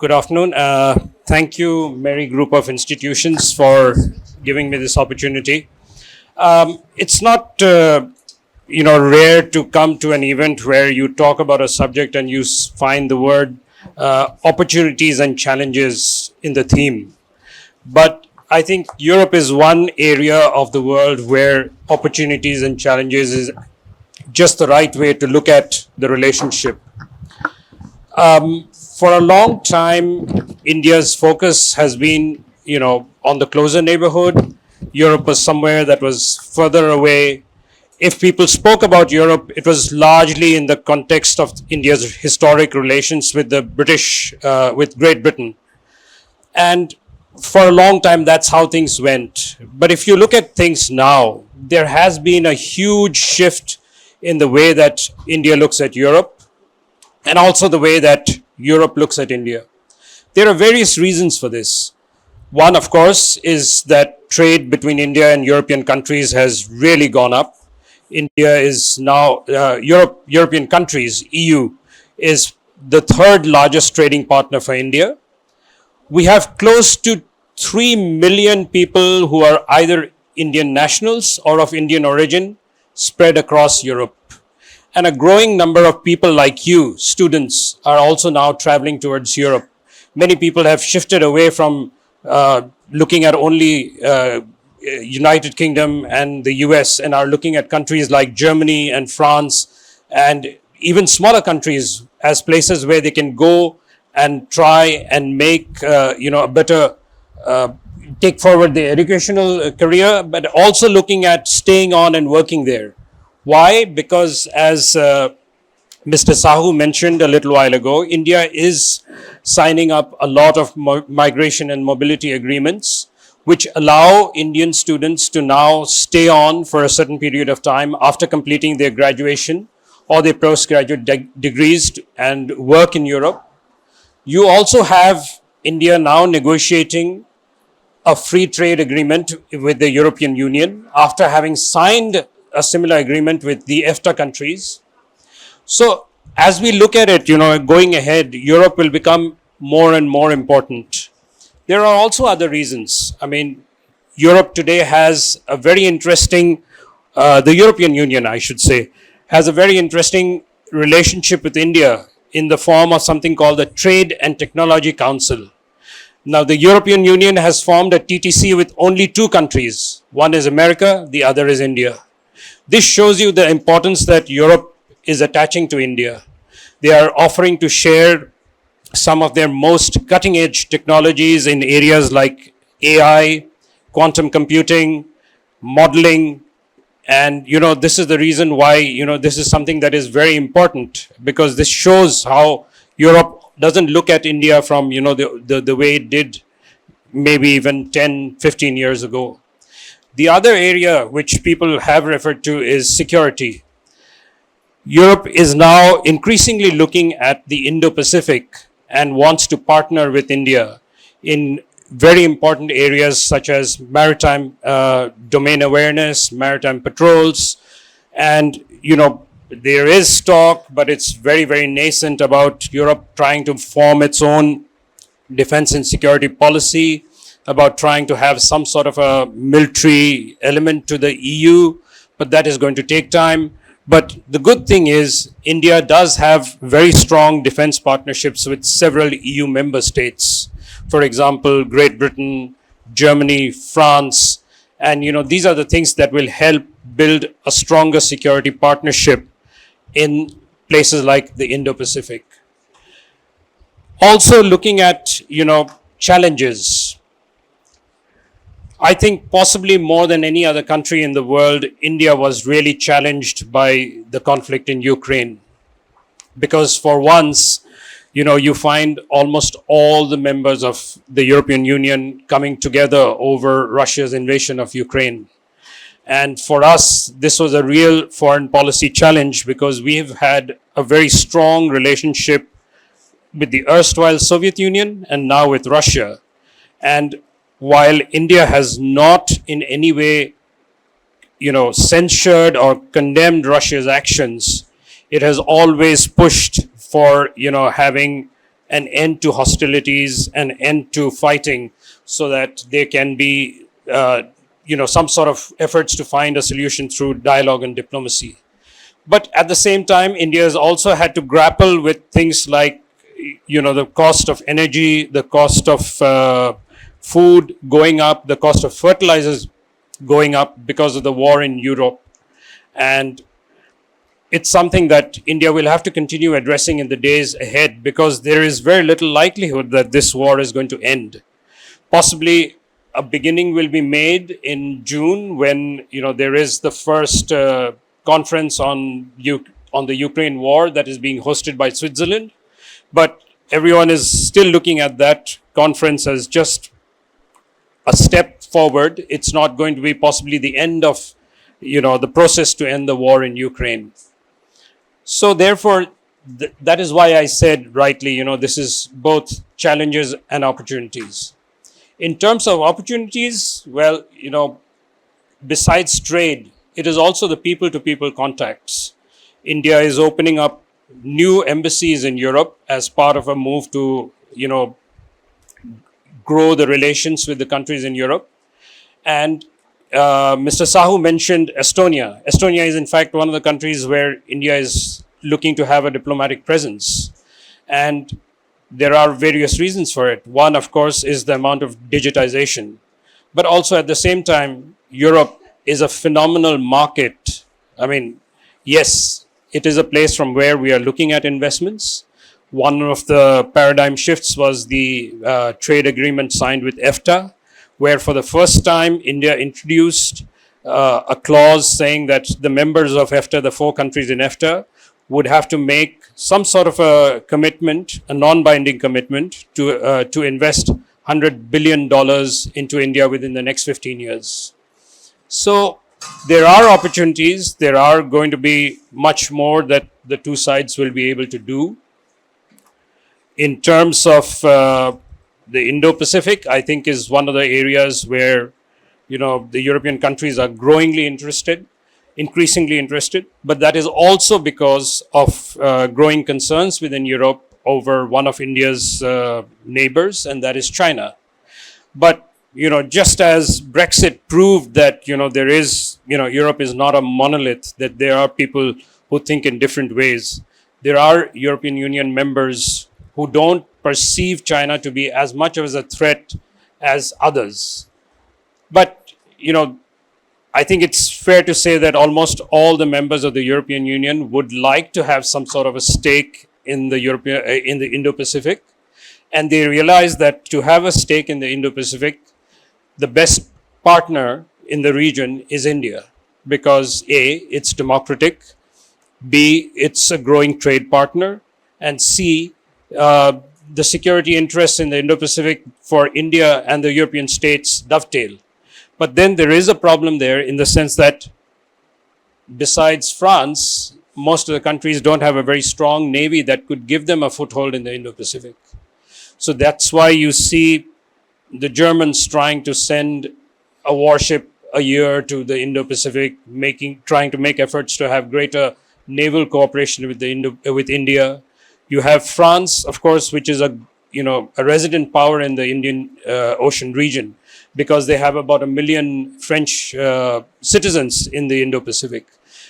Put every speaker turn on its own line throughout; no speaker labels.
Good afternoon. Thank you, MERI Group of Institutions, for giving me this opportunity. It's not, rare to come to an event where you talk about a subject and you find the word opportunities and challenges in the theme. But I think Europe is one area of the world where opportunities and challenges is just the right way to look at the relationship. For a long time, India's focus has been, on the closer neighborhood. Europe was somewhere that was further away. If people spoke about Europe, it was largely in the context of India's historic relations with the with Great Britain. And for a long time, that's how things went. But if you look at things now, there has been a huge shift in the way that India looks at Europe and also the way that Europe looks at India. There are various reasons for this. One, of course, is that trade between India and European countries has really gone up. India is now, European countries, EU, is the third largest trading partner for India. We have close to 3 million people who are either Indian nationals or of Indian origin spread across Europe. And a growing number of people like you, students, are also now traveling towards Europe. Many people have shifted away from looking at only United Kingdom and the US and are looking at countries like Germany and France and even smaller countries as places where they can go and try and make, a better, take forward their educational career, but also looking at staying on and working there. Why? Because as Mr. Sahu mentioned a little while ago, India is signing up a lot of migration and mobility agreements, which allow Indian students to now stay on for a certain period of time after completing their graduation or their postgraduate degrees and work in Europe. You also have India now negotiating a free trade agreement with the European Union after having signed a similar agreement with the EFTA countries. So as we look at it, going ahead, Europe will become more and more important. There are also other reasons. I mean, Europe today has a very interesting, the European Union, I should say, has a very interesting relationship with India in the form of something called the Trade and Technology Council. Now, the European Union has formed a TTC with only two countries. One is America, the other is India. This shows you the importance that Europe is attaching to India. They are offering to share some of their most cutting-edge technologies in areas like AI, quantum computing, modeling, and this is the reason why this is something that is very important, because this shows how Europe doesn't look at India from the way it did maybe even 10, 15 years ago. The other area which people have referred to is security. Europe is now increasingly looking at the Indo-Pacific and wants to partner with India in very important areas such as maritime domain awareness, maritime patrols, and there is talk, but it's very, very nascent about Europe trying to form its own defense and security policy, about trying to have some sort of a military element to the EU, but that is going to take time. But the good thing is India does have very strong defense partnerships with several EU member states. For example, Great Britain, Germany, France, and these are the things that will help build a stronger security partnership in places like the Indo-Pacific. Also looking at, challenges. I think possibly more than any other country in the world, India was really challenged by the conflict in Ukraine. Because for once, you find almost all the members of the European Union coming together over Russia's invasion of Ukraine. And for us, this was a real foreign policy challenge because we have had a very strong relationship with the erstwhile Soviet Union and now with Russia. And while India has not in any way, censured or condemned Russia's actions, it has always pushed for, having an end to hostilities, an end to fighting, so that there can be, some sort of efforts to find a solution through dialogue and diplomacy. But at the same time, India has also had to grapple with things like, the cost of energy, the cost of food going up, the cost of fertilizers going up because of the war in Europe. And it's something that India will have to continue addressing in the days ahead, because there is very little likelihood that this war is going to end. Possibly a beginning will be made in June, when there is the first conference on the Ukraine war that is being hosted by Switzerland. But everyone is still looking at that conference as just a step forward. It's not going to be possibly the end of the process to end the war in Ukraine. So therefore, that is why I said rightly, this is both challenges and opportunities. In terms of opportunities, well, besides trade, it is also the people-to-people contacts. India is opening up new embassies in Europe as part of a move to, grow the relations with the countries in Europe. And Mr. Sahu mentioned Estonia. Estonia is in fact one of the countries where India is looking to have a diplomatic presence. And there are various reasons for it. One, of course, is the amount of digitization. But also at the same time, Europe is a phenomenal market. I mean, yes, it is a place from where we are looking at investments. One of the paradigm shifts was the trade agreement signed with EFTA, where for the first time India introduced a clause saying that the members of EFTA, the 4 countries in EFTA, would have to make some sort of a commitment, a non-binding commitment to invest $100 billion into India within the next 15 years. So there are opportunities. There are going to be much more that the two sides will be able to do. In terms of the Indo-Pacific, I think is one of the areas where, the European countries are increasingly interested. But that is also because of growing concerns within Europe over one of India's neighbors, and that is China. But, just as Brexit proved that, there is, Europe is not a monolith, that there are people who think in different ways. There are European Union members who don't perceive China to be as much of a threat as others. But, I think it's fair to say that almost all the members of the European Union would like to have some sort of a stake in the Indo-Pacific. And they realize that to have a stake in the Indo-Pacific, the best partner in the region is India, because A, it's democratic, B, it's a growing trade partner, and C, the security interests in the Indo-Pacific for India and the European states dovetail. But then there is a problem there, in the sense that besides France, most of the countries don't have a very strong navy that could give them a foothold in the Indo-Pacific. So that's why you see the Germans trying to send a warship a year to the Indo-Pacific, trying to make efforts to have greater naval cooperation with India. You have France, of course, which is a resident power in the Indian Ocean region, because they have about 1 million French citizens in the Indo-Pacific.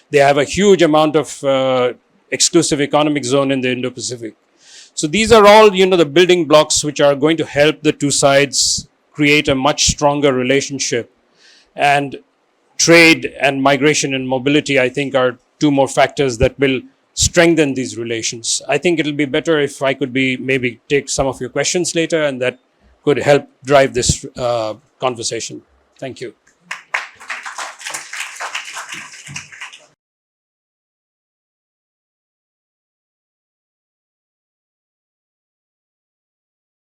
They have a huge amount of exclusive economic zone in the Indo-Pacific. So these are all, the building blocks which are going to help the two sides create a much stronger relationship. And trade and migration and mobility, I think, are 2 more factors that will strengthen these relations. I think it'll be better if I could maybe take some of your questions later, and that could help drive this conversation. Thank you.